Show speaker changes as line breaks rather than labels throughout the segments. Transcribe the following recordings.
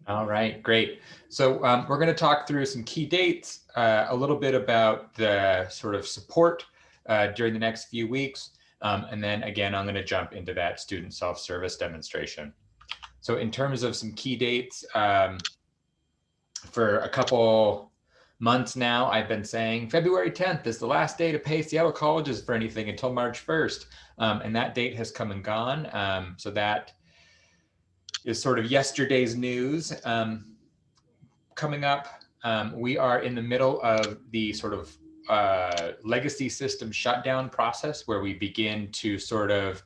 All right, great. So we're going to talk through some key dates, a little bit about the sort of support during the next few weeks. And then again, I'm going to jump into that student self-service demonstration. So in terms of some key dates, for a couple months now, I've been saying February 10th is the last day to pay Seattle colleges for anything until March 1st. And that date has come and gone. So that is sort of yesterday's news. Coming up, we are in the middle of the sort of legacy system shutdown process where we begin to sort of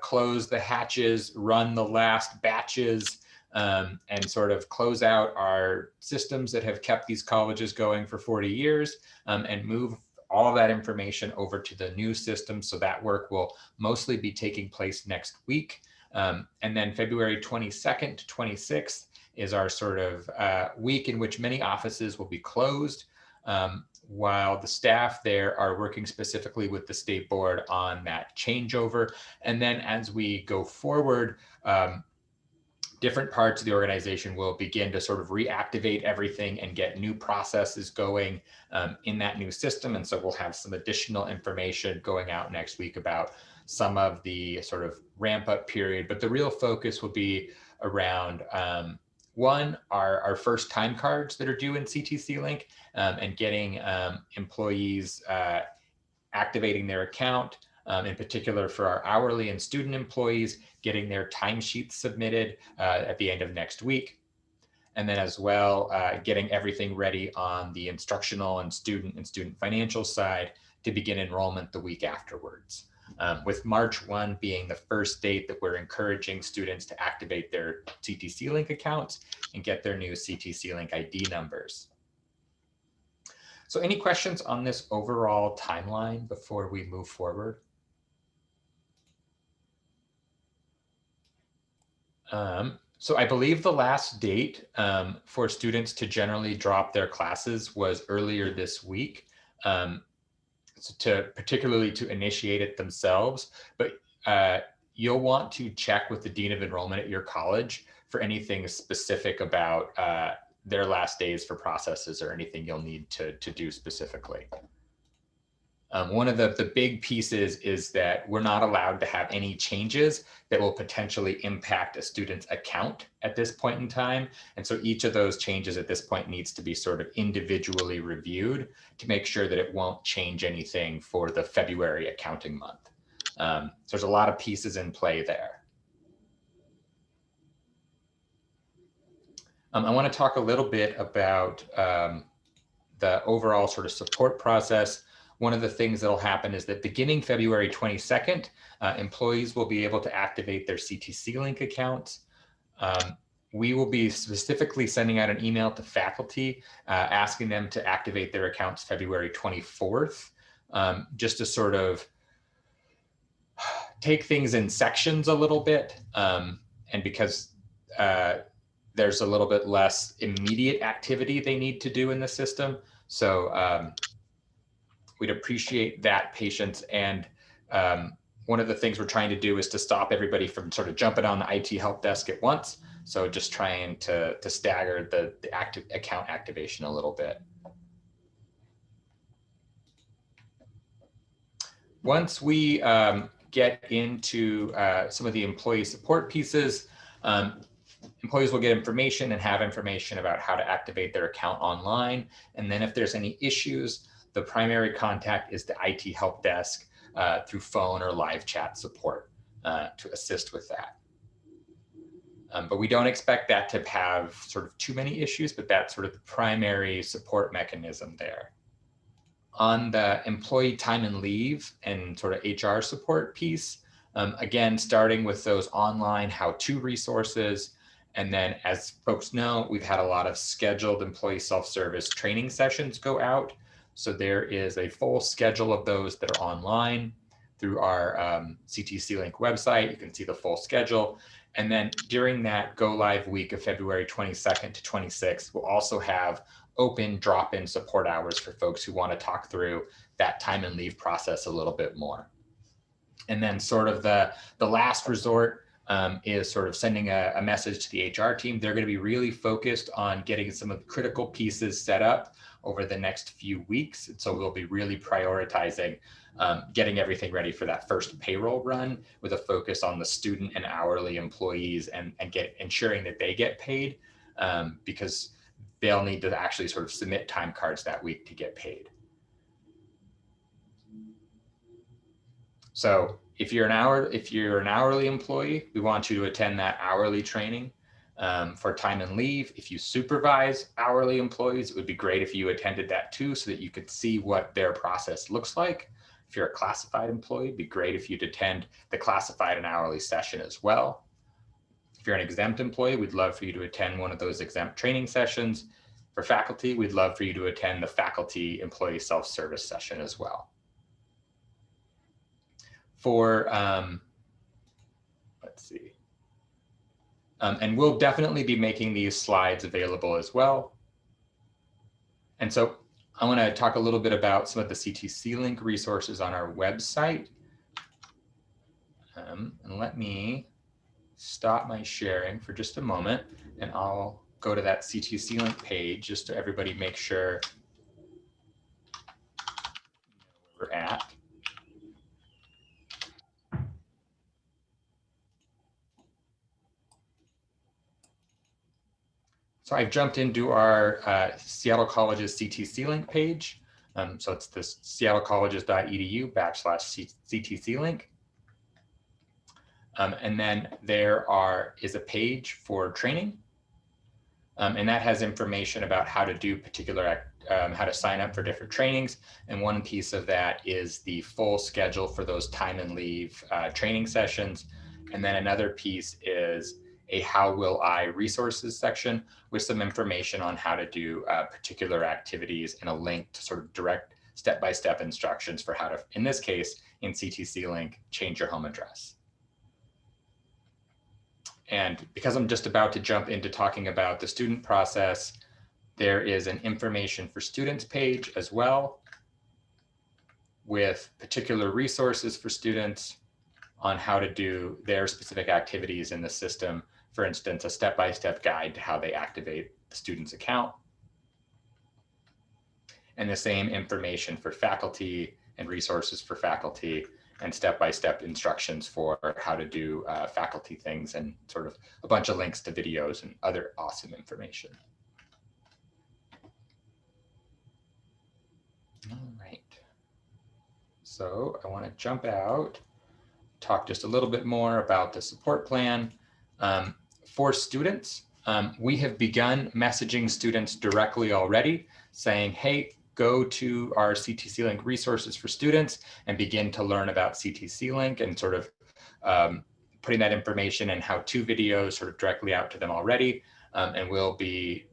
close the hatches, run the last batches, and sort of close out our systems that have kept these colleges going for 40 years and move all of that information over to the new system. So that work will mostly be taking place next week. And then February 22nd to 26th is our sort of week in which many offices will be closed, while the staff there are working specifically with the state board on that changeover. And then as we go forward, different parts of the organization will begin to sort of reactivate everything and get new processes going in that new system. And so we'll have some additional information going out next week about some of the sort of ramp up period, but the real focus will be around one, our first time cards that are due in ctcLink and getting employees activating their account, in particular for our hourly and student employees, getting their timesheets submitted at the end of next week. And then as well, getting everything ready on the instructional and student financial side to begin enrollment the week afterwards. With March 1 being the first date that we're encouraging students to activate their ctcLink accounts and get their new ctcLink ID numbers. So any questions on this overall timeline before we move forward? So I believe the last date for students to generally drop their classes was earlier this week. So particularly to initiate it themselves, but you'll want to check with the Dean of Enrollment at your college for anything specific about their last days for processes or anything you'll need to do specifically. One of the big pieces is that we're not allowed to have any changes that will potentially impact a student's account at this point in time. And so each of those changes at this point needs to be sort of individually reviewed to make sure that it won't change anything for the February accounting month. So there's a lot of pieces in play there. I want to talk a little bit about the overall sort of support process. One of the things that'll happen is that beginning February 22nd, employees will be able to activate their ctcLink accounts. We will be specifically sending out an email to faculty asking them to activate their accounts February 24th, just to sort of take things in sections a little bit. And because there's a little bit less immediate activity they need to do in the system. So we'd appreciate that patience. And one of the things we're trying to do is to stop everybody from sort of jumping on the IT help desk at once. So just trying to stagger the account activation a little bit. Once we get into some of the employee support pieces, employees will get information and have information about how to activate their account online. And then if there's any issues, the primary contact is the IT help desk through phone or live chat support to assist with that. But we don't expect that to have sort of too many issues, but that's sort of the primary support mechanism there. On the employee time and leave and sort of HR support piece, again, starting with those online how-to resources. And then as folks know, we've had a lot of scheduled employee self-service training sessions go out. So there is a full schedule of those that are online through our ctcLink website. You can see the full schedule. And then during that go live week of February 22nd to 26th, we'll also have open drop-in support hours for folks who want to talk through that time and leave process a little bit more. And then sort of the last resort is sort of sending a message to the HR team. They're going to be really focused on getting some of the critical pieces set up over the next few weeks. And so we'll be really prioritizing getting everything ready for that first payroll run with a focus on the student and hourly employees and ensuring that they get paid because they'll need to actually sort of submit time cards that week to get paid. So if you're an hourly employee, we want you to attend that hourly training for time and leave. If you supervise hourly employees, it would be great if you attended that too, so that you could see what their process looks like. If you're a classified employee, it'd be great if you'd attend the classified and hourly session as well. If you're an exempt employee, we'd love for you to attend one of those exempt training sessions. For faculty, we'd love for you to attend the faculty employee self-service session as well. For, let's see. And we'll definitely be making these slides available as well. And so I want to talk a little bit about some of the ctcLink resources on our website. And let me stop my sharing for just a moment, and I'll go to that ctcLink page just to everybody make sure where we're at. So I've jumped into our Seattle College's ctcLink page. So it's this seattlecolleges.edu/ctcLink. And then there is a page for training. And that has information about how to do how to sign up for different trainings. And one piece of that is the full schedule for those time and leave training sessions. And then another piece is a How Will I resources section with some information on how to do particular activities and a link to sort of direct step-by-step instructions for how to, in this case, in ctcLink, change your home address. And because I'm just about to jump into talking about the student process, there is an information for students page as well, with particular resources for students on how to do their specific activities in the system. For instance, a step-by-step guide to how they activate the student's account. And the same information for faculty and resources for faculty, and step-by-step instructions for how to do faculty things, and sort of a bunch of links to videos and other awesome information. All right. So I want to jump out, talk just a little bit more about the support plan. For students, we have begun messaging students directly already, saying, hey, go to our ctcLink resources for students and begin to learn about ctcLink, and sort of putting that information and how-to videos sort of directly out to them already. And we'll be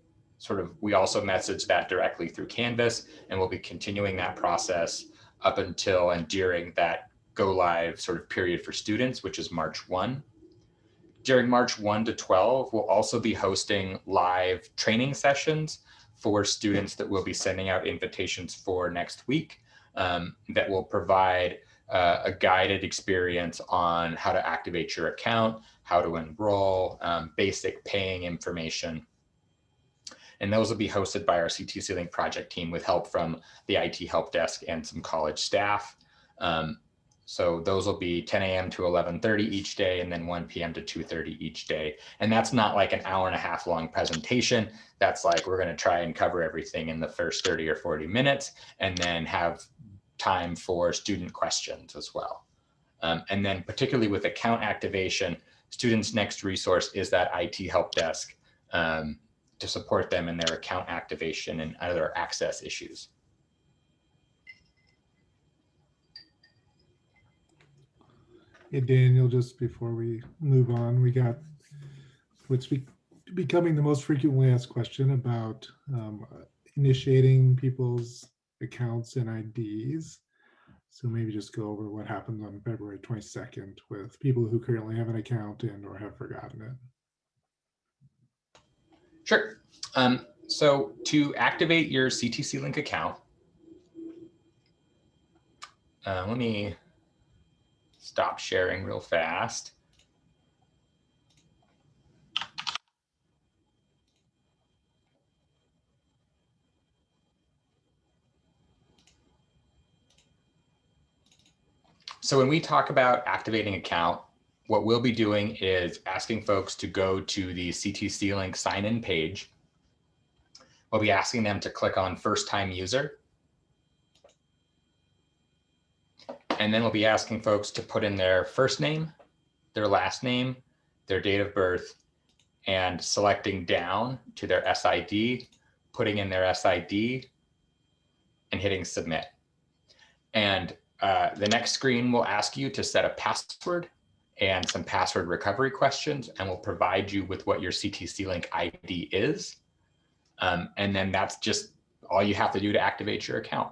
we also message that directly through Canvas, and we'll be continuing that process up until and during that go live sort of period for students, which is March 1. During March 1 to 12, we'll also be hosting live training sessions for students that we'll be sending out invitations for next week, that will provide a guided experience on how to activate your account, how to enroll, basic paying information. And those will be hosted by our ctcLink project team with help from the IT help desk and some college staff. So those will be 10 a.m. to 11:30 each day, and then 1 p.m. to 2:30 each day. And that's not like an hour-and-a-half long presentation. That's like, we're going to try and cover everything in the first 30 or 40 minutes, and then have time for student questions as well. And then particularly with account activation, students' next resource is that IT help desk to support them in their account activation and other access issues.
Hey, Daniel, just before we move on, we got what's becoming the most frequently asked question about initiating people's accounts and IDs. So maybe just go over what happens on February 22nd with people who currently have an account and or have forgotten it.
Sure. So to activate your ctcLink account, let me stop sharing real fast. So when we talk about activating account, what we'll be doing is asking folks to go to the ctcLink sign-in page. We'll be asking them to click on first-time user. And then we'll be asking folks to put in their first name, their last name, their date of birth, and selecting down to their SID, putting in their SID, and hitting submit. And the next screen will ask you to set a password and some password recovery questions, and will provide you with what your ctcLink ID is. And then that's just all you have to do to activate your account.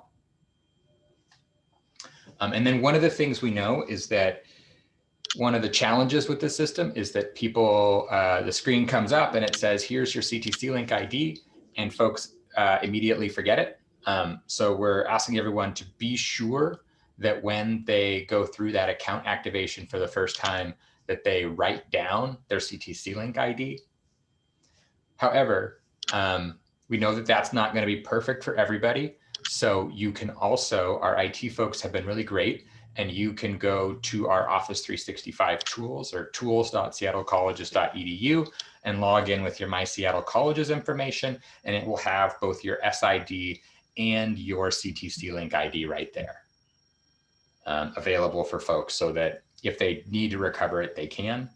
And then one of the things we know is that one of the challenges with this system is that people, the screen comes up and it says, here's your ctcLink ID, and folks immediately forget it. So we're asking everyone to be sure that when they go through that account activation for the first time, that they write down their ctcLink ID. However, we know that that's not going to be perfect for everybody. So you can also, our IT folks have been really great, and you can go to our Office 365 tools, or tools.seattlecolleges.edu, and log in with your My Seattle Colleges information, and it will have both your SID and your ctcLink ID right there, available for folks, so that if they need to recover it, they can.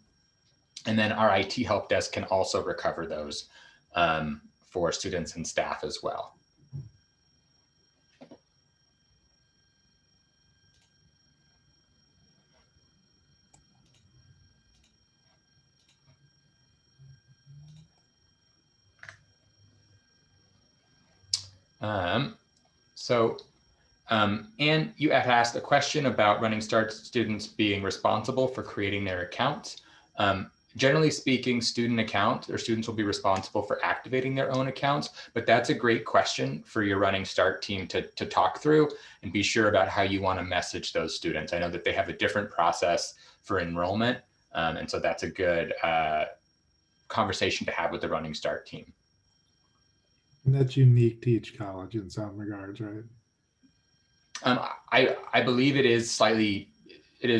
And then our IT help desk can also recover those for students and staff as well. And you have asked a question about Running Start students being responsible for creating their accounts. Generally speaking, students will be responsible for activating their own accounts, but that's a great question for your Running Start team to talk through and be sure about how you want to message those students. I know that they have a different process for enrollment, and so that's a good conversation to have with the Running Start team.
And that's unique to each college in some regards, right?
I believe it is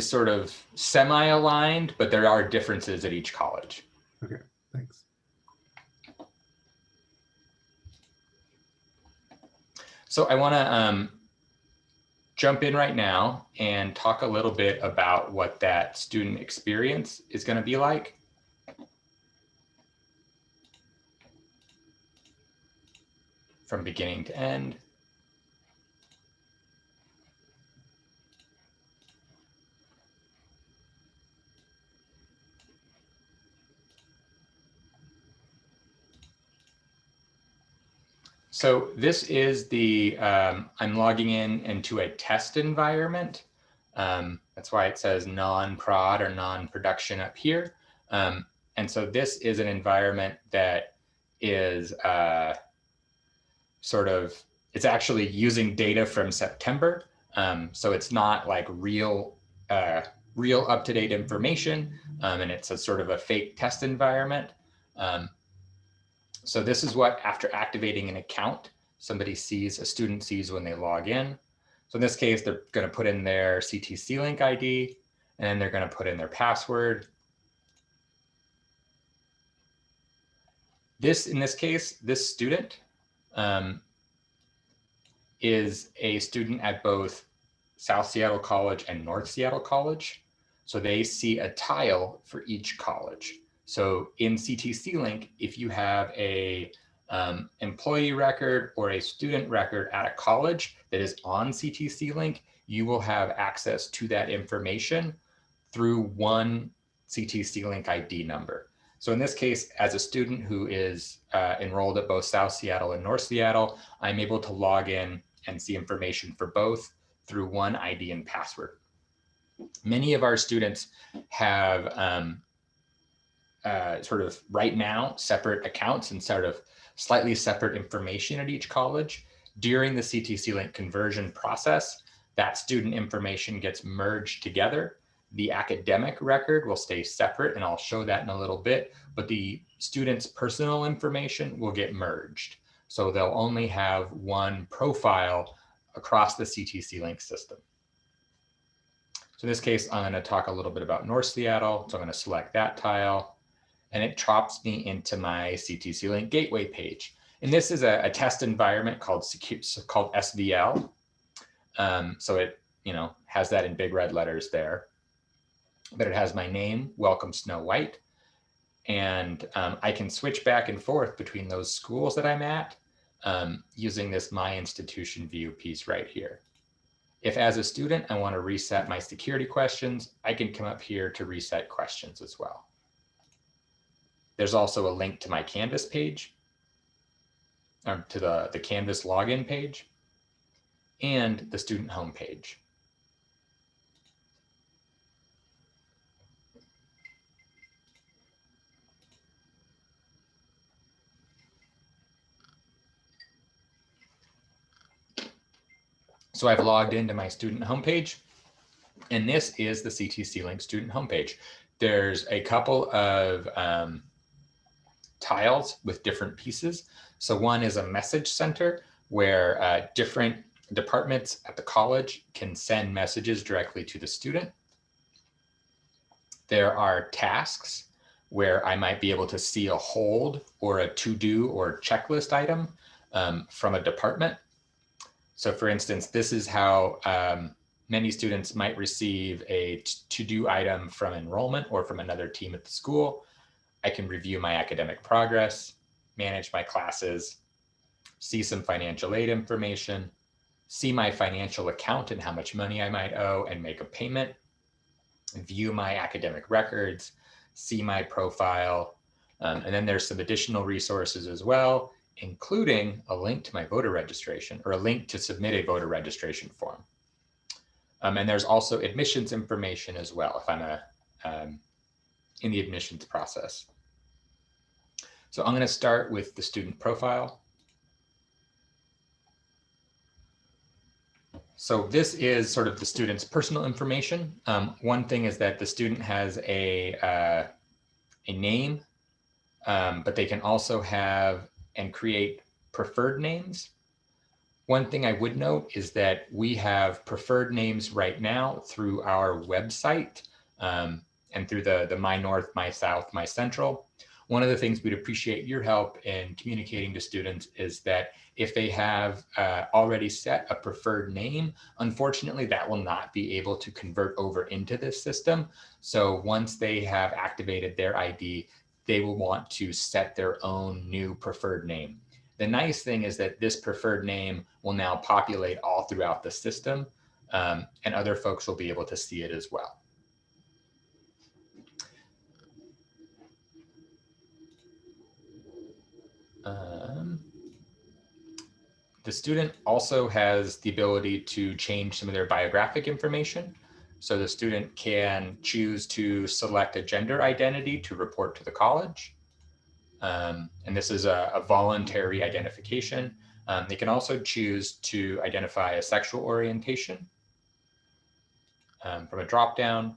sort of semi-aligned, but there are differences at each college.
Okay, thanks.
So I want to jump in right now and talk a little bit about what that student experience is going to be like. From beginning to end. So this is the, I'm logging into a test environment. That's why it says non-prod or non-production up here. And so this is an environment that is it's actually using data from September. So it's not like real up-to-date information. And it's a sort of a fake test environment. So this is what, after activating an account, a student sees when they log in. So in this case, they're going to put in their ctcLink ID, and then they're going to put in their password. In this case, this student is a student at both South Seattle College and North Seattle College. So they see a tile for each college. So in ctcLink, if you have a employee record or a student record at a college that is on ctcLink, you will have access to that information through one ctcLink ID number. So in this case, as a student who is enrolled at both South Seattle and North Seattle, I'm able to log in and see information for both through one ID and password. Many of our students have sort of right now separate accounts and sort of slightly separate information at each college. During the ctcLink conversion process, that student information gets merged together. The academic record will stay separate, and I'll show that in a little bit, but the student's personal information will get merged. So they'll only have one profile across the ctcLink system. So in this case, I'm going to talk a little bit about North Seattle. So I'm going to select that tile, and it drops me into my ctcLink gateway page. And this is a test environment called SVL. So it has that in big red letters there. But it has my name, Welcome Snow White. And I can switch back and forth between those schools that I'm at using this My Institution View piece right here. If as a student, I want to reset my security questions, I can come up here to reset questions as well. There's also a link to my Canvas page, or to the Canvas login page, and the student home page. So I've logged into my student homepage, and this is the ctcLink student homepage. There's a couple of tiles with different pieces. So one is a message center where different departments at the college can send messages directly to the student. There are tasks where I might be able to see a hold or a to-do or checklist item from a department. So for instance, this is how many students might receive a to-do item from enrollment or from another team at the school. I can review my academic progress, manage my classes, see some financial aid information, see my financial account and how much money I might owe and make a payment, view my academic records, see my profile, and then there's some additional resources as well, including a link to my voter registration or a link to submit a voter registration form. And there's also admissions information as well if I'm in the admissions process. So I'm going to start with the student profile. So this is sort of the student's personal information. One thing is that the student has a name, but they can also have and create preferred names. One thing I would note is that we have preferred names right now through our website and through the My North, My South, My Central. One of the things we'd appreciate your help in communicating to students is that if they have already set a preferred name, unfortunately, that will not be able to convert over into this system. So once they have activated their ID, they will want to set their own new preferred name. The nice thing is that this preferred name will now populate all throughout the system, and other folks will be able to see it as well. The student also has the ability to change some of their biographic information. So the student can choose to select a gender identity to report to the college. And this is a voluntary identification. They can also choose to identify a sexual orientation from a dropdown.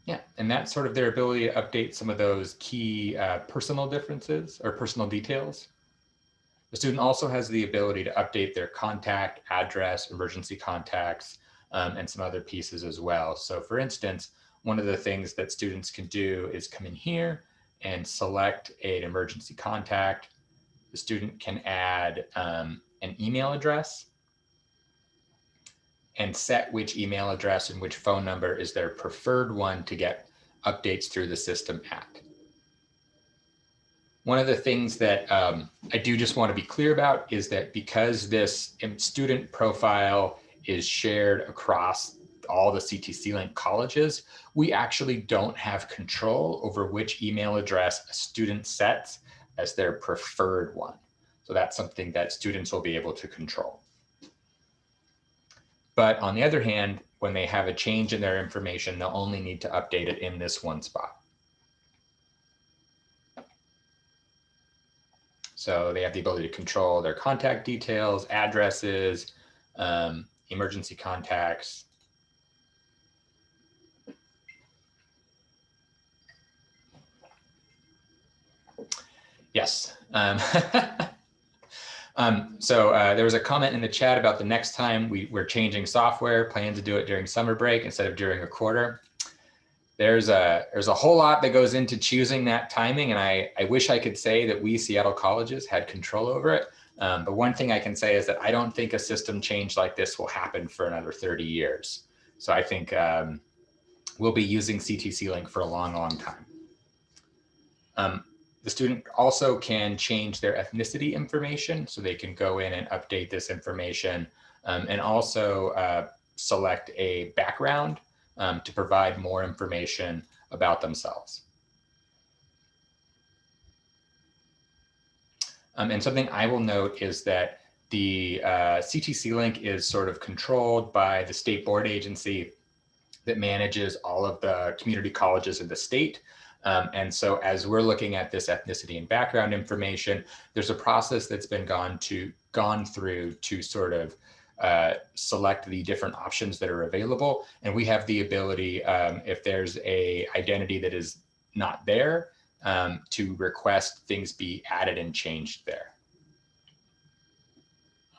Yeah, and that's sort of their ability to update some of those key personal differences or personal details. The student also has the ability to update their contact, address, emergency contacts, and some other pieces as well. So for instance, one of the things that students can do is come in here and select an emergency contact. The student can add an email address and set which email address and which phone number is their preferred one to get updates through the system at. One of the things that I do just want to be clear about is that because this student profile is shared across all the ctcLink colleges, we actually don't have control over which email address a student sets as their preferred one. So that's something that students will be able to control. But on the other hand, when they have a change in their information, they'll only need to update it in this one spot. So they have the ability to control their contact details, addresses, emergency contacts. Yes. There was a comment in the chat about the next time we're changing software, plan to do it during summer break instead of during a quarter. There's a whole lot that goes into choosing that timing, and I wish I could say that we Seattle colleges had control over it. But one thing I can say is that I don't think a system change like this will happen for another 30 years. So I think we'll be using ctcLink for a long, long time. The student also can change their ethnicity information, so they can go in and update this information, and also select a background to provide more information about themselves. And something I will note is that the ctcLink is sort of controlled by the state board agency that manages all of the community colleges in the state. And so as we're looking at this ethnicity and background information, there's a process that's been gone through to sort of select the different options that are available. And we have the ability, if there's a identity that is not there, to request things be added and changed there.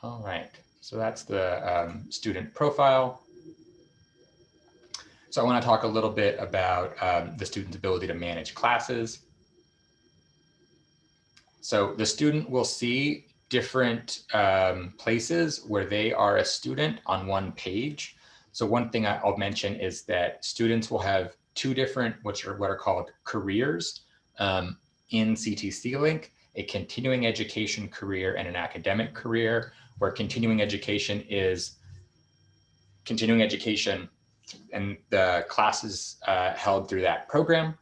All right, so that's the student profile. So I want to talk a little bit about the student's ability to manage classes. So the student will see different places where they are a student on one page. So one thing I'll mention is that students will have two different, what are called careers in ctcLink, a continuing education career and an academic career, where continuing education is continuing education and the classes held through that program.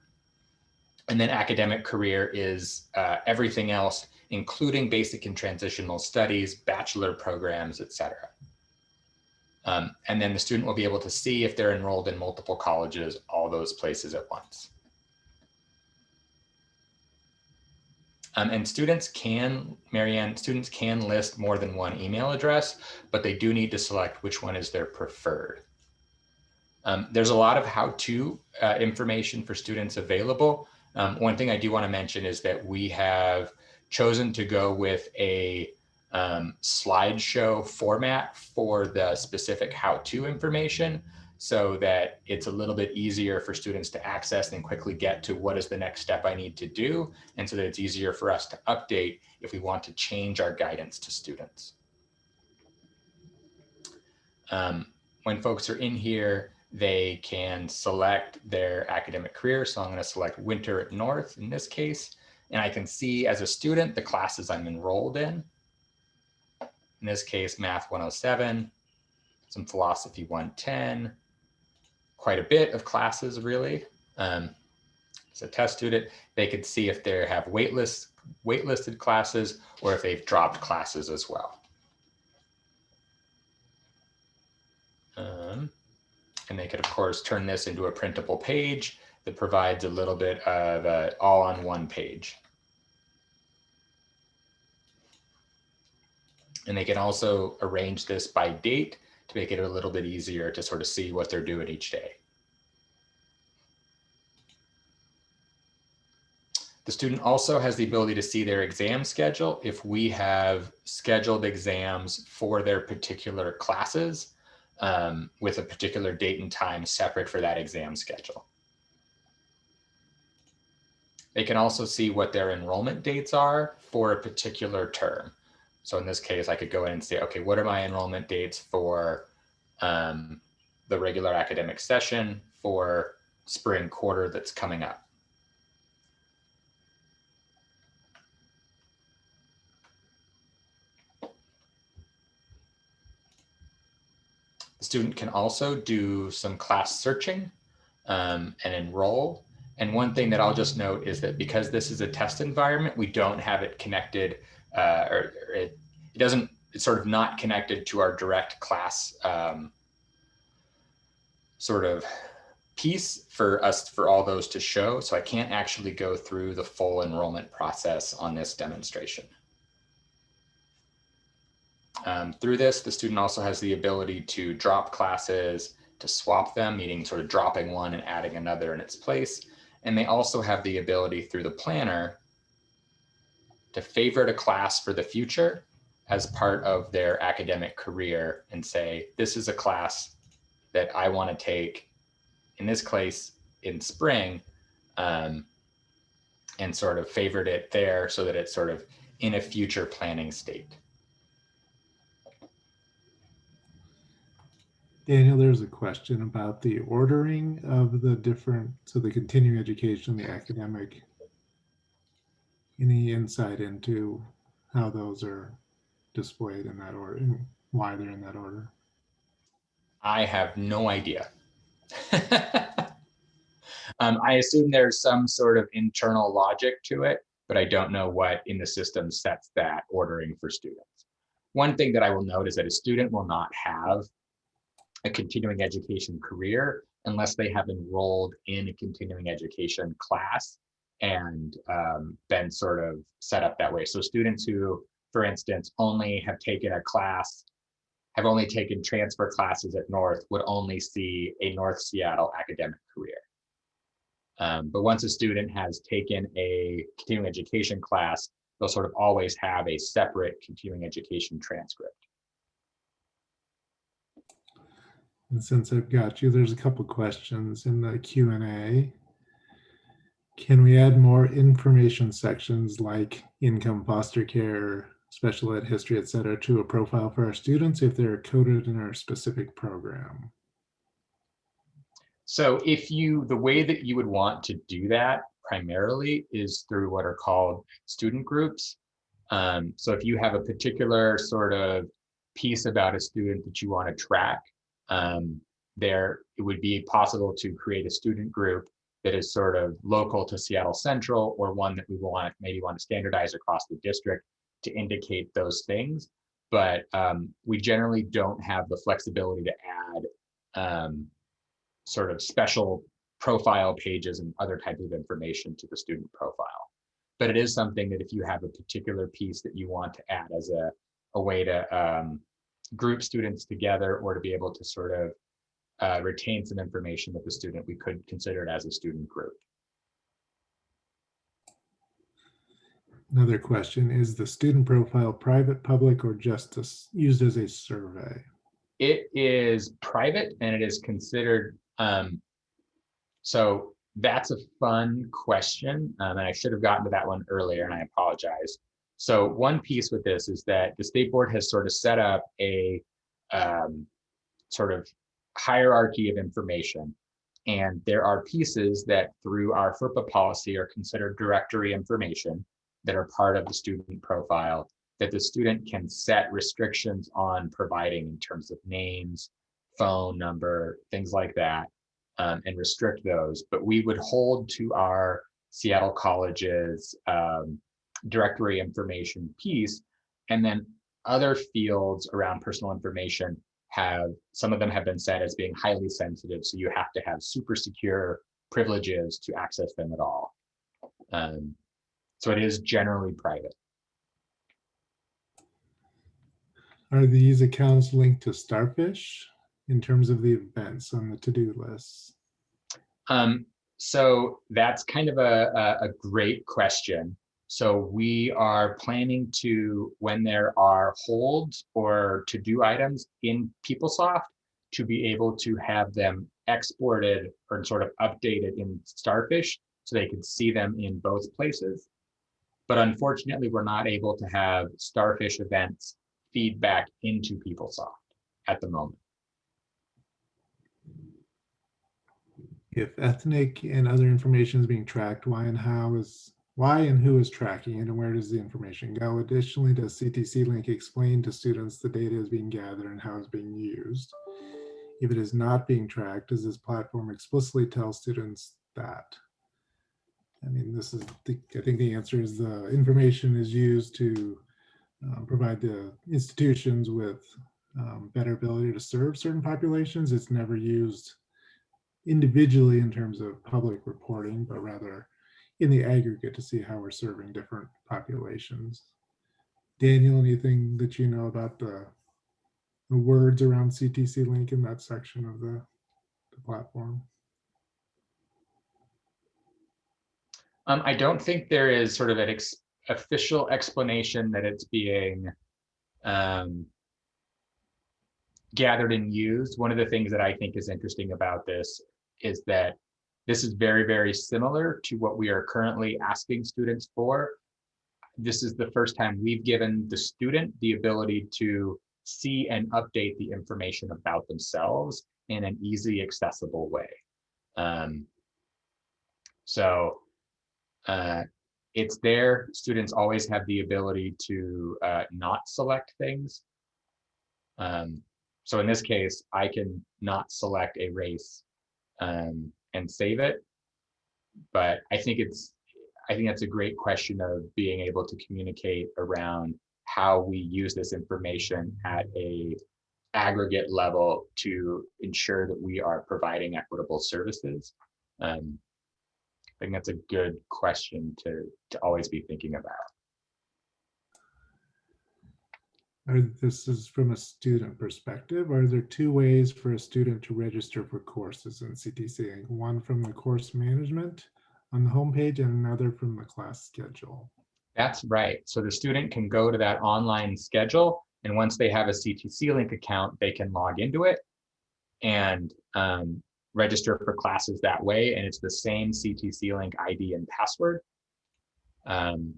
And then academic career is everything else, including basic and transitional studies, bachelor programs, etc. And then the student will be able to see if they're enrolled in multiple colleges, all those places at once. And students can, Marianne, students can list more than one email address, but they do need to select which one is their preferred. There's a lot of how-to information for students available. One thing I do want to mention is that we have chosen to go with a slideshow format for the specific how-to information, so that it's a little bit easier for students to access and quickly get to what is the next step I need to do, and so that it's easier for us to update if we want to change our guidance to students. When folks are in here, they can select their academic career. So I'm going to select Winter at North in this case, and I can see as a student the classes I'm enrolled in. In this case, Math 107, some Philosophy 110, quite a bit of classes really. As a test student, they could see if they have waitlisted classes or if they've dropped classes as well. And they could, of course, turn this into a printable page that provides a little bit of all on one page. And they can also arrange this by date to make it a little bit easier to sort of see what they're doing each day. The student also has the ability to see their exam schedule if we have scheduled exams for their particular classes with a particular date and time separate for that exam schedule. They can also see what their enrollment dates are for a particular term. So in this case, I could go in and say, okay, what are my enrollment dates for the regular academic session for spring quarter that's coming up? The student can also do some class searching and enroll. And one thing that I'll just note is that because this is a test environment, we don't have it connected, it's sort of not connected to our direct class sort of piece for us, for all those to show. So I can't actually go through the full enrollment process on this demonstration. Through this, the student also has the ability to drop classes, to swap them, meaning sort of dropping one and adding another in its place. And they also have the ability through the planner to favorite a class for the future, as part of their academic career and say, this is a class that I want to take in this case in spring, and sort of favored it there so that it's sort of in a future planning state.
Daniel, there's a question about the ordering of the different, so the continuing education, the academic. Any insight into how those are displayed in that order and why they're in that order?
I have no idea. I assume there's some sort of internal logic to it, but I don't know what in the system sets that ordering for students. One thing that I will note is that a student will not have a continuing education career unless they have enrolled in a continuing education class and been sort of set up that way. So students who, for instance, only have taken a class, have only taken transfer classes at North would only see a North Seattle academic career. But once a student has taken a continuing education class, they'll sort of always have a separate continuing education transcript.
And since I've got you, there's a couple questions in the Q&A. Can we add more information sections like income, foster care, special ed, history, etc., to a profile for our students if they're coded in our specific program?
So if you, the way that you would want to do that primarily is through what are called student groups. So if you have a particular sort of piece about a student that you want to track, there it would be possible to create a student group that is sort of local to Seattle Central, or one that we want maybe want to standardize across the district to indicate those things. But we generally don't have the flexibility to add sort of special profile pages and other types of information to the student profile. But it is something that if you have a particular piece that you want to add as a way to group students together, or to be able to sort of retain some information with the student, we could consider it as a student group.
Another question, is the student profile private, public, or just used as a survey?
It is private and it is considered, so that's a fun question. And I should have gotten to that one earlier and I apologize. So one piece with this is that the state board has sort of set up a sort of hierarchy of information. And there are pieces that through our FERPA policy are considered directory information that are part of the student profile that the student can set restrictions on providing in terms of names, phone number, things like that, and restrict those. But we would hold to our Seattle colleges directory information piece, and then other fields around personal information have, some of them have been set as being highly sensitive, so you have to have super secure privileges to access them at all. So it is generally private.
Are these accounts linked to Starfish in terms of the events on the to-do list?
So that's kind of a great question. So we are planning to, when there are holds or to-do items in PeopleSoft, to be able to have them exported or sort of updated in Starfish so they can see them in both places. But unfortunately, we're not able to have Starfish events feedback into PeopleSoft at the moment.
If ethnic and other information is being tracked, why and who is tracking it, and where does the information go? Additionally, does ctcLink explain to students the data is being gathered and how it's being used? If it is not being tracked, does this platform explicitly tell students that? I mean, this is, I think the answer is the information is used to provide the institutions with better ability to serve certain populations. It's never used individually in terms of public reporting, but rather in the aggregate to see how we're serving different populations. Daniel, anything that you know about the words around ctcLink in that section of the platform?
I don't think there is sort of an official explanation that it's being gathered and used. One of the things that I think is interesting about this is that this is very, very similar to what we are currently asking students for. This is the first time we've given the student the ability to see and update the information about themselves in an easy, accessible way. Um, so it's there. Students always have the ability to not select things. So in this case, I can not select a race and save it. But I think that's a great question of being able to communicate around how we use this information at a aggregate level to ensure that we are providing equitable services. I think that's a good question to always be thinking about.
This is from a student perspective. Are there two ways for a student to register for courses in ctcLink? One from the course management on the homepage and another from the class schedule.
That's right. So the student can go to that online schedule, and once they have a ctcLink account, they can log into it and register for classes that way. And it's the same ctcLink ID and password. And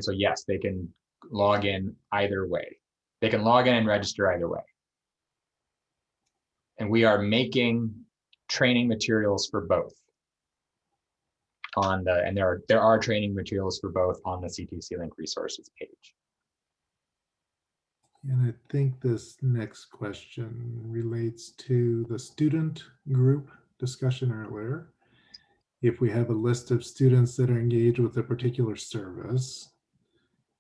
so yes, they can log in either way. They can log in and register either way. And we are making training materials for both on the, and there are training materials for both on the ctcLink resources page.
And I think this next question relates to the student group discussion earlier. If we have a list of students that are engaged with a particular service,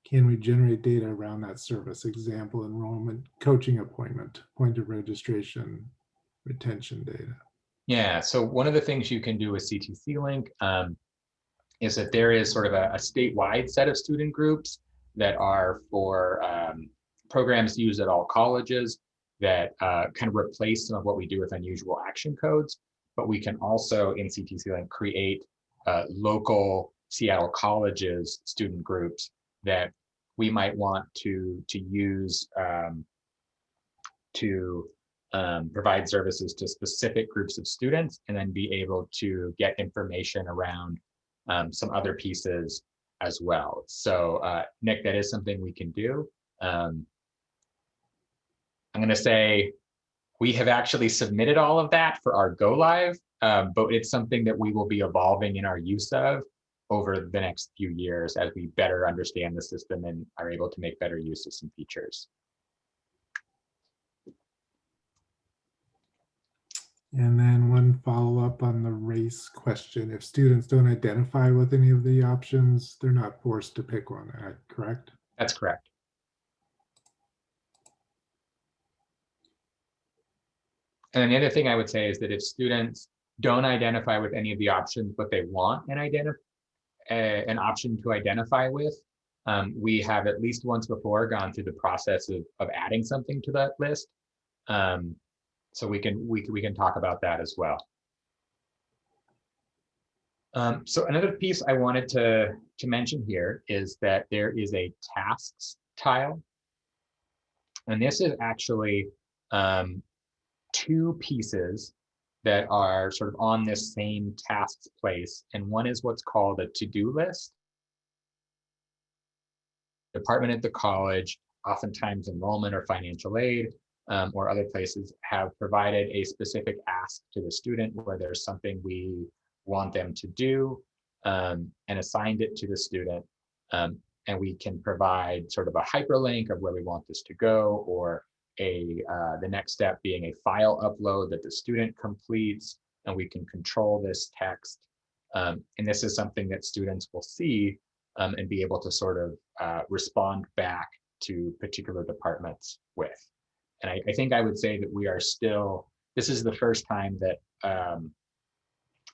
can we generate data around that service? Example, enrollment, coaching appointment, point of registration, retention data.
Yeah, so one of the things you can do with ctcLink is that there is sort of a statewide set of student groups that are for programs used at all colleges that kind of replace some of what we do with unusual action codes. But we can also in ctcLink create local Seattle colleges student groups that we might want to use to provide services to specific groups of students, and then be able to get information around some other pieces as well. So Nick, that is something we can do. I'm going to say we have actually submitted all of that for our go live, but it's something that we will be evolving in our use of over the next few years as we better understand the system and are able to make better use of some features.
And then one follow-up on the race question. If students don't identify with any of the options, they're not forced to pick one, correct?
That's correct. And then the other thing I would say is that if students don't identify with any of the options, but they want an option to identify with, we have at least once before gone through the process of adding something to that list. So we can talk about that as well. So another piece I wanted to mention here is that there is a tasks tile. And this is actually two pieces that are sort of on this same tasks place. And one is what's called a to-do list. Department at the college, oftentimes enrollment or financial aid, or other places have provided a specific ask to the student where there's something we want them to do, and assigned it to the student. And we can provide sort of a hyperlink of where we want this to go, or the next step being a file upload that the student completes, and we can control this text. And this is something that students will see and be able to sort of respond back to particular departments with. And I think I would say that we are still, this is the first time that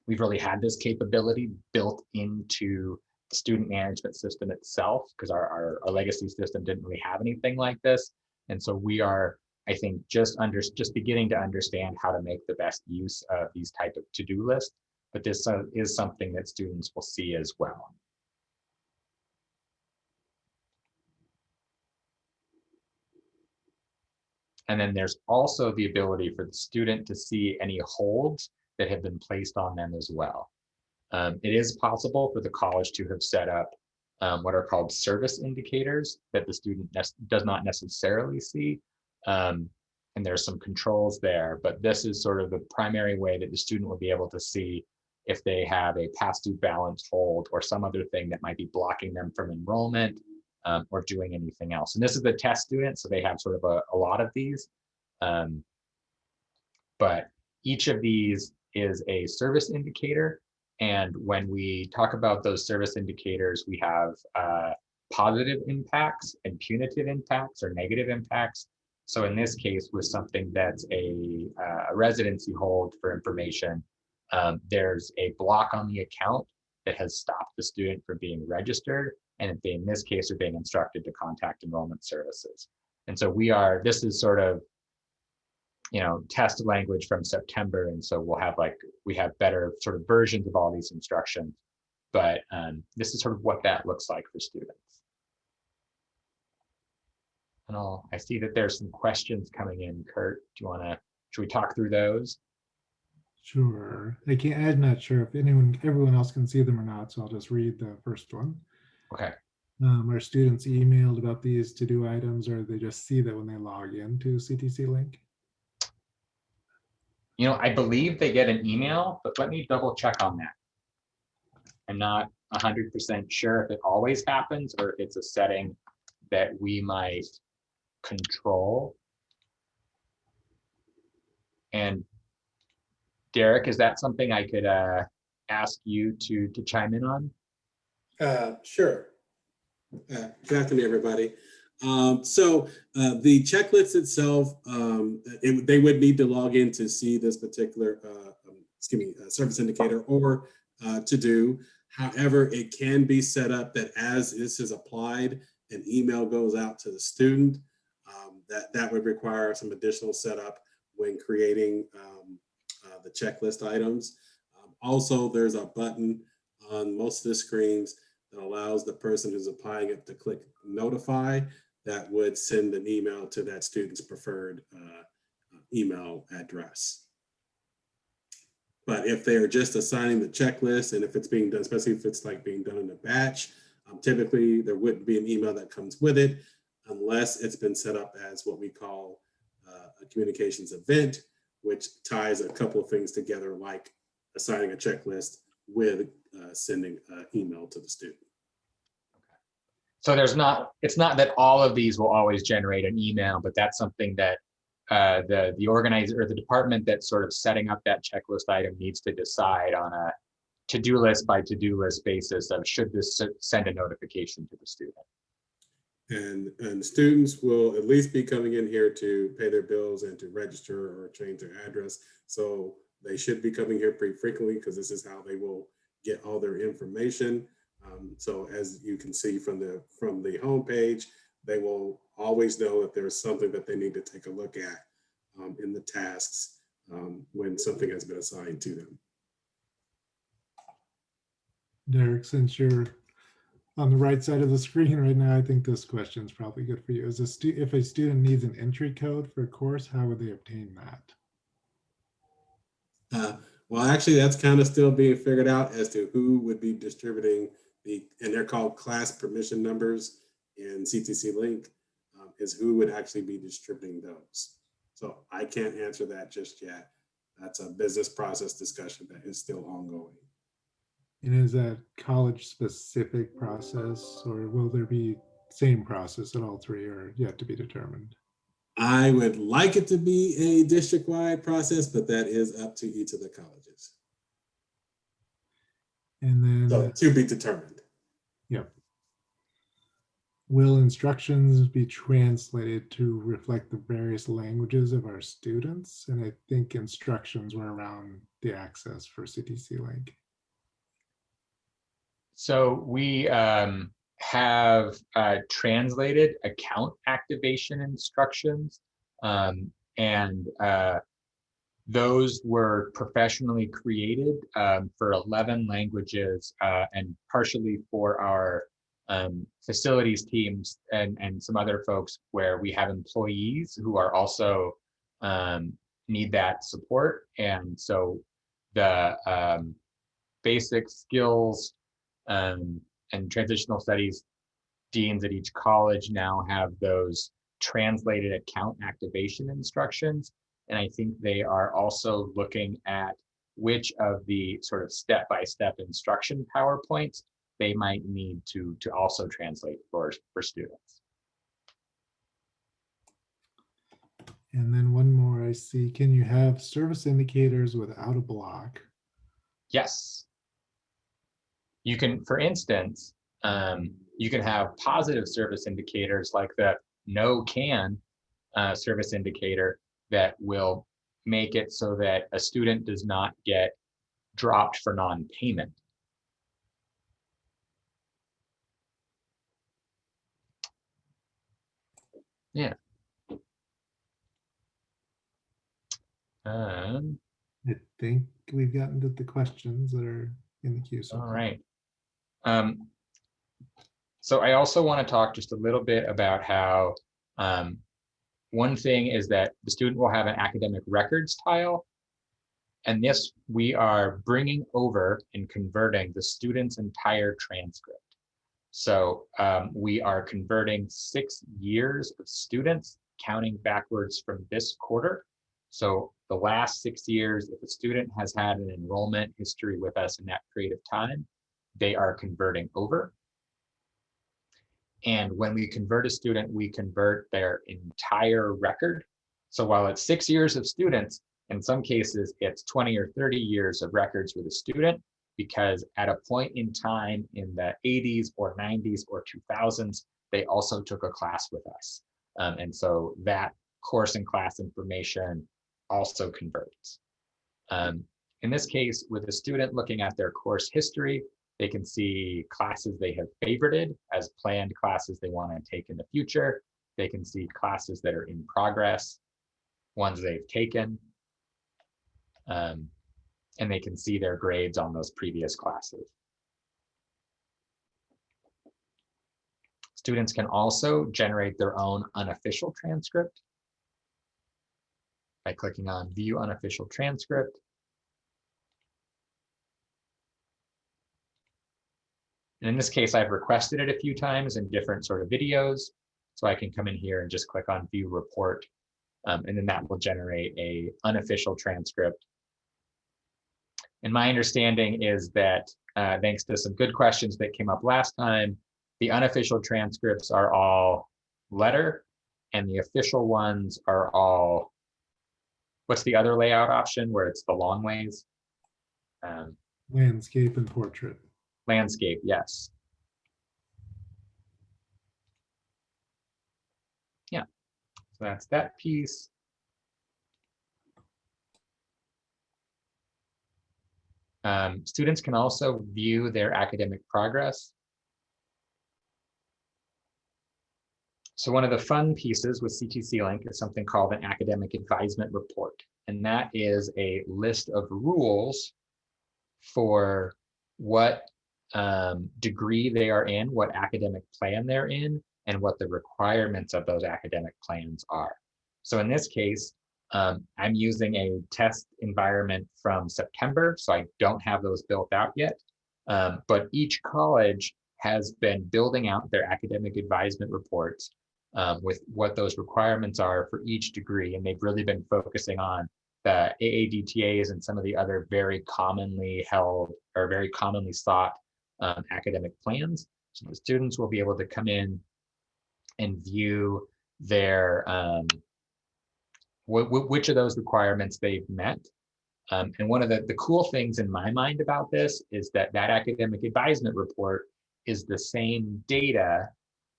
we've really had this capability built into the student management system itself, because our legacy system didn't really have anything like this. And so we are, I think, just beginning to understand how to make the best use of these type of to-do lists. But this is something that students will see as well. And then there's also the ability for the student to see any holds that have been placed on them as well. It is possible for the college to have set up what are called service indicators that the student does not necessarily see. And there's some controls there, but this is sort of the primary way that the student will be able to see if they have a past due balance hold or some other thing that might be blocking them from enrollment or doing anything else. And this is the test student, so they have sort of a lot of these. But each of these is a service indicator. And when we talk about those service indicators, we have positive impacts and punitive impacts or negative impacts. So in this case, with something that's a residency hold for information, there's a block on the account that has stopped the student from being registered. And if they, in this case, are being instructed to contact enrollment services. And so this is sort of, test language from September. And so we have better sort of versions of all these instructions, but this is sort of what that looks like for students. And I see that there's some questions coming in. Kurt, should we talk through those?
Sure. I'm not sure if everyone else can see them or not, so I'll just read the first one.
Okay.
Are students emailed about these to-do items, or they just see that when they log into ctcLink?
I believe they get an email, but let me double check on that. I'm not 100% sure if it always happens or if it's a setting that we might control. And Derek, is that something I could ask you to chime in on?
Sure. Good afternoon, everybody. So the checklist itself, they would need to log in to see this particular, service indicator or to do. However, it can be set up that as this is applied, an email goes out to the student. That would require some additional setup when creating the checklist items. Also, there's a button on most of the screens that allows the person who's applying it to click notify. That would send an email to that student's preferred email address. But if they are just assigning the checklist, and if it's being done, especially if it's like being done in a batch, typically there wouldn't be an email that comes with it unless it's been set up as what we call a communications event, which ties a couple of things together, like assigning a checklist with sending an email to the student.
So it's not that all of these will always generate an email, but that's something that the organizer or the department that's sort of setting up that checklist item needs to decide on a to-do list by to-do list basis of should this send a notification to the student.
And students will at least be coming in here to pay their bills and to register or change their address. So they should be coming here pretty frequently because this is how they will get all their information. So as you can see from the homepage, they will always know that there's something that they need to take a look at in the tasks when something has been assigned to them.
Derek, since you're on the right side of the screen right now, I think this question is probably good for you. If a student needs an entry code for a course, how would they obtain that?
Well, actually, that's kind of still being figured out as to who would be distributing and they're called class permission numbers in ctcLink, is who would actually be distributing those. So I can't answer that just yet. That's a business process discussion that is still ongoing.
And is that college specific process, or will there be same process at all three, or yet to be determined?
I would like it to be a district-wide process, but that is up to each of the colleges.
And then
so to be determined.
Yep. Will instructions be translated to reflect the various languages of our students? And I think instructions were around the access for ctcLink.
So we have translated account activation instructions, and those were professionally created for 11 languages and partially for our facilities teams and some other folks where we have employees who are also need that support. And so the basic skills and transitional studies deans at each college now have those translated account activation instructions. And I think they are also looking at which of the sort of step-by-step instruction PowerPoints they might need to also translate for students.
And then one more I see, can you have service indicators without a block?
Yes. You can, for instance, you can have positive service indicators like the no can service indicator that will make it so that a student does not get dropped for non-payment. Yeah.
I think we've gotten to the questions that are in the queue. So
all right. So I also want to talk just a little bit about how one thing is that the student will have an academic records tile. And this we are bringing over and converting the student's entire transcript. So we are converting 6 years of students counting backwards from this quarter. So the last 6 years, if a student has had an enrollment history with us in that period of time, they are converting over. And when we convert a student, we convert their entire record. So while it's 6 years of students, in some cases, it's 20 or 30 years of records with a student, because at a point in time in the 80s or 90s or 2000s, they also took a class with us. And so that course and class information also converts. In this case, with a student looking at their course history, they can see classes they have favorited as planned classes they want to take in the future. They can see classes that are in progress, ones they've taken, and they can see their grades on those previous classes. Students can also generate their own unofficial transcript by clicking on View Unofficial Transcript. And in this case, I've requested it a few times in different sort of videos. So I can come in here and just click on View Report, and then that will generate a unofficial transcript. And my understanding is that thanks to some good questions that came up last time, the unofficial transcripts are all letter, and the official ones are all, what's the other layout option where it's the long ways?
Landscape and portrait.
Landscape, yes. Yeah, so that's that piece. Students can also view their academic progress. So one of the fun pieces with ctcLink is something called an academic advisement report. And that is a list of rules for what degree they are in, what academic plan they're in, and what the requirements of those academic plans are. So in this case, I'm using a test environment from September, so I don't have those built out yet. But each college has been building out their academic advisement reports with what those requirements are for each degree. And they've really been focusing on the AADTAs and some of the other very commonly held or very commonly sought academic plans. So the students will be able to come in and view their which of those requirements they've met. And one of the cool things in my mind about this is that that academic advisement report is the same data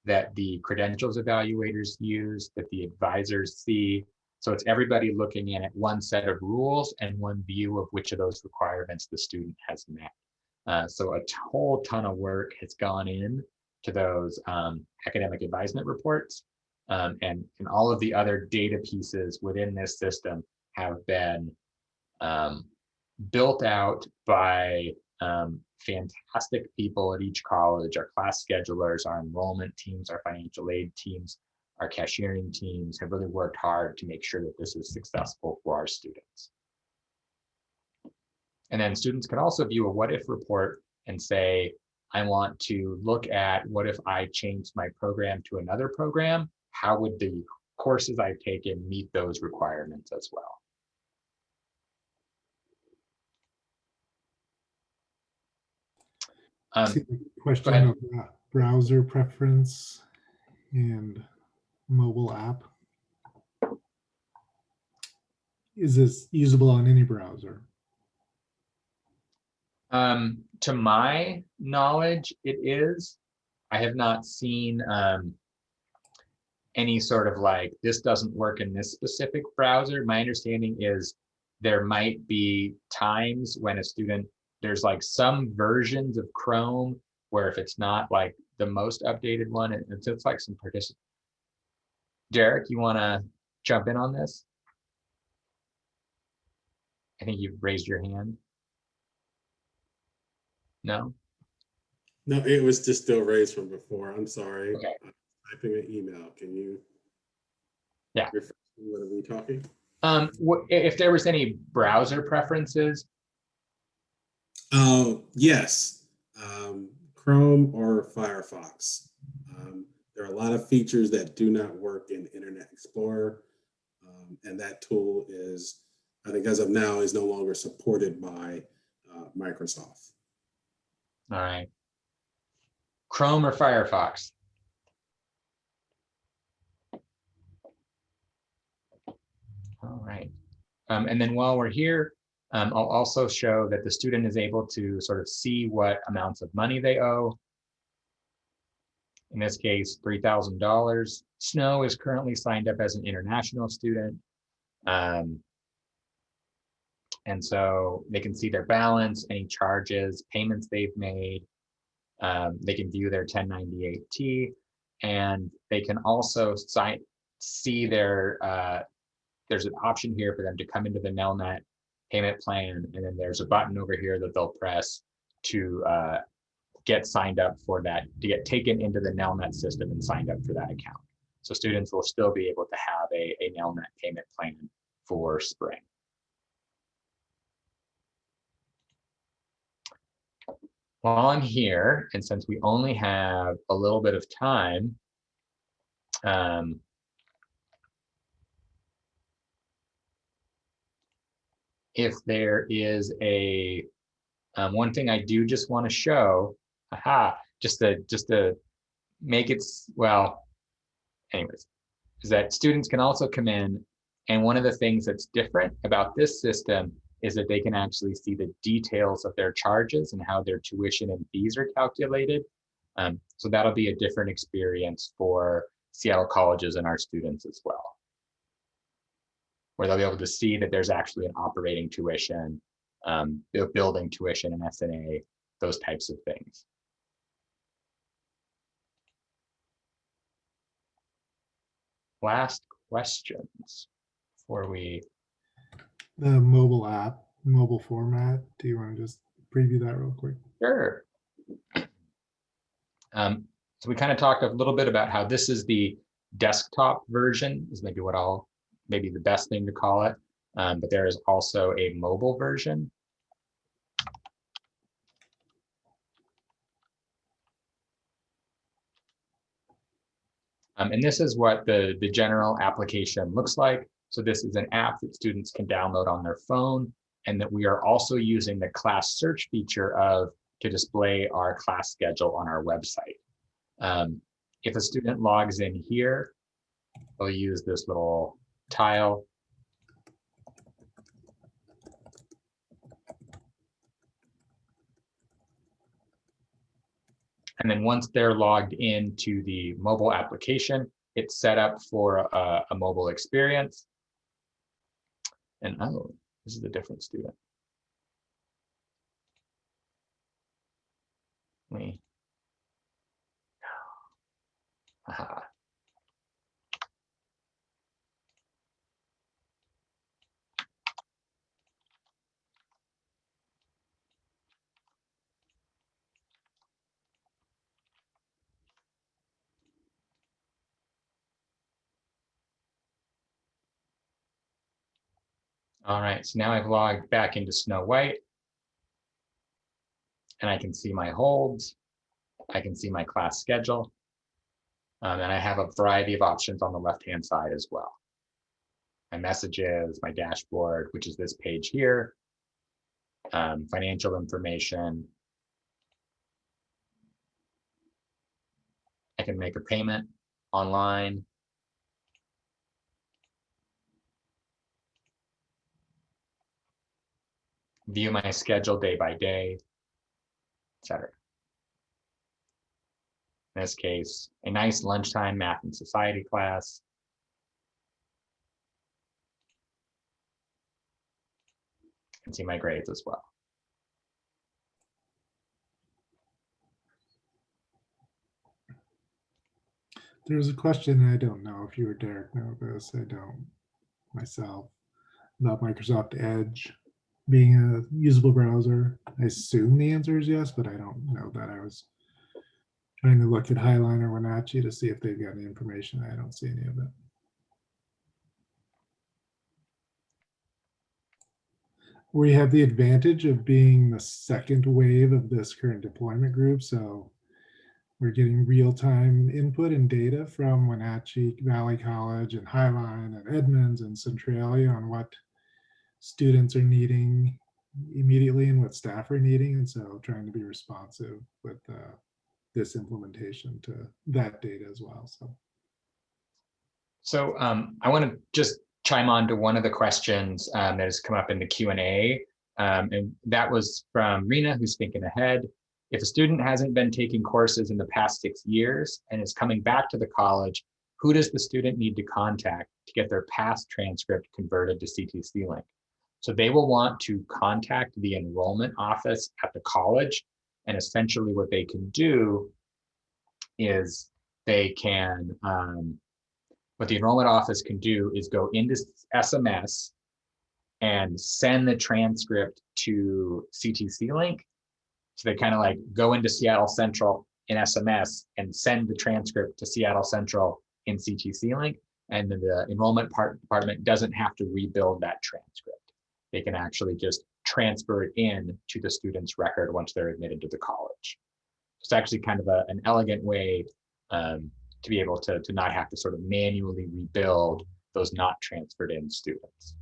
that the credentials evaluators use, that the advisors see. So it's everybody looking in at one set of rules and one view of which of those requirements the student has met. So a whole ton of work has gone in to those academic advisement reports. And all of the other data pieces within this system have been built out by fantastic people at each college, our class schedulers, our enrollment teams, our financial aid teams, our cashiering teams have really worked hard to make sure that this is successful for our students. And then students can also view a what if report and say, I want to look at what if I changed my program to another program? How would the courses I've taken meet those requirements as well?
See the question of browser preference and mobile app. Is this usable on any browser?
To my knowledge, it is. I have not seen any sort of like, this doesn't work in this specific browser. My understanding is there might be times when a student, there's like some versions of Chrome where if it's not like the most updated one, it's like some participant. Derek, you want to jump in on this? I think you've raised your hand. No?
No, it was just still raised from before. I'm sorry.
Okay.
I'm typing an email. Can you?
Yeah.
What are we talking?
If there was any browser preferences?
Yes. Chrome or Firefox. There are a lot of features that do not work in Internet Explorer. And that tool is, I think as of now, is no longer supported by Microsoft.
All right. Chrome or Firefox? All right. And then while we're here, I'll also show that the student is able to sort of see what amounts of money they owe. In this case, $3,000. Snow is currently signed up as an international student. And so they can see their balance, any charges, payments they've made. They can view their 1098-T, and they can also see their, there's an option here for them to come into the Nelnet payment plan, and then there's a button over here that they'll press to get signed up for that, to get taken into the Nelnet system and signed up for that account. So students will still be able to have a Nelnet payment plan for spring. While I'm here, and since we only have a little bit of time, if there is a one thing I do just want to show, just to make it, well, anyways, is that students can also come in, and one of the things that's different about this system is that they can actually see the details of their charges and how their tuition and fees are calculated. So that'll be a different experience for Seattle colleges and our students as well, where they'll be able to see that there's actually an operating tuition, building tuition and S&A, those types of things. Last questions before we.
The mobile app, mobile format. Do you want to just preview that real quick?
Sure. So we kind of talked a little bit about how this is the desktop version, is maybe what maybe the best thing to call it. But there is also a mobile version. And this is what the general application looks like. So this is an app that students can download on their phone, and that we are also using the class search feature to display our class schedule on our website. If a student logs in here, they'll use this little tile. And then once they're logged into the mobile application, it's set up for a mobile experience. And oh, this is a different student. Aha. All right, so now I've logged back into Snow White, and I can see my holds. I can see my class schedule. And I have a variety of options on the left-hand side as well. My messages, my dashboard, which is this page here, financial information. I can make a payment online. View my schedule day by day, etc. In this case, a nice lunchtime math and society class. I can see my grades as well.
There's a question, I don't know if you or Derek know this, I don't myself, about Microsoft Edge being a usable browser. I assume the answer is yes, but I don't know that. I was trying to look at Highline or Wenatchee to see if they've got any information. I don't see any of it. We have the advantage of being the second wave of this current deployment group, so we're getting real-time input and data from Wenatchee Valley College and Highline and Edmonds and Centralia on what students are needing immediately and what staff are needing. And so trying to be responsive with this implementation to that data as well.
So I want to just chime on to one of the questions that has come up in the Q&A. And that was from Rena, who's thinking ahead. If a student hasn't been taking courses in the past 6 years and is coming back to the college, who does the student need to contact to get their past transcript converted to ctcLink? So they will want to contact the enrollment office at the college. And essentially what they can do is they can, what the enrollment office can do is go into SMS and send the transcript to ctcLink. So they kind of like go into Seattle Central in SMS and send the transcript to Seattle Central in ctcLink. And then the enrollment department doesn't have to rebuild that transcript. They can actually just transfer it in to the student's record once they're admitted to the college. It's actually kind of an elegant way to be able to not have to sort of manually rebuild those not transferred in students.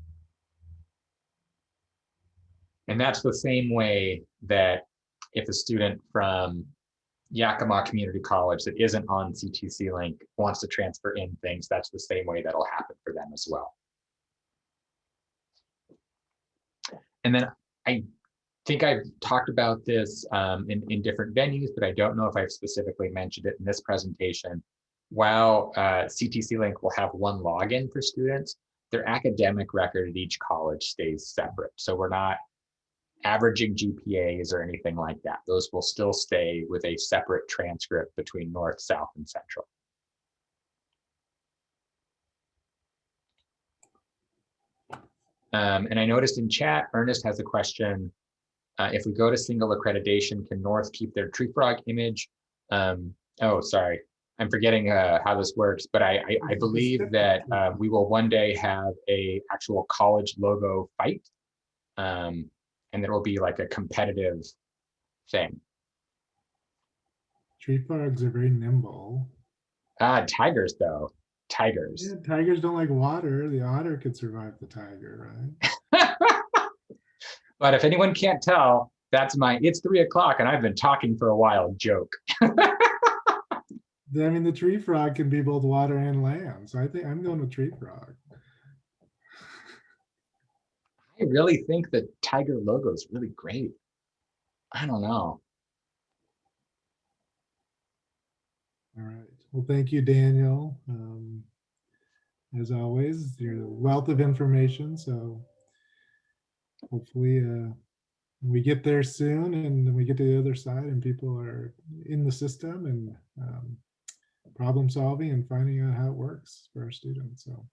And that's the same way that if a student from Yakima Community College that isn't on ctcLink wants to transfer in things, that's the same way that'll happen for them as well. And then I think I've talked about this in different venues, but I don't know if I've specifically mentioned it in this presentation. While ctcLink will have one login for students, their academic record at each college stays separate. So we're not averaging GPAs or anything like that. Those will still stay with a separate transcript between North, South, and Central. And I noticed in chat, Ernest has a question. If we go to single accreditation, can North keep their tree frog image? Oh, sorry. I'm forgetting how this works, but I believe that we will one day have a actual college logo fight. And there will be like a competitive thing.
Tree frogs are very nimble.
Tigers though, tigers.
Yeah, tigers don't like water. The otter could survive the tiger, right?
But if anyone can't tell, that's my "it's 3 o'clock and I've been talking for a while" joke.
I mean, the tree frog can be both water and land. So I think I'm going with tree frog.
I really think the tiger logo is really great. I don't know.
All right. Well, thank you, Daniel. As always, you're a wealth of information. So hopefully we get there soon and we get to the other side and people are in the system and problem solving and finding out how it works for our students. So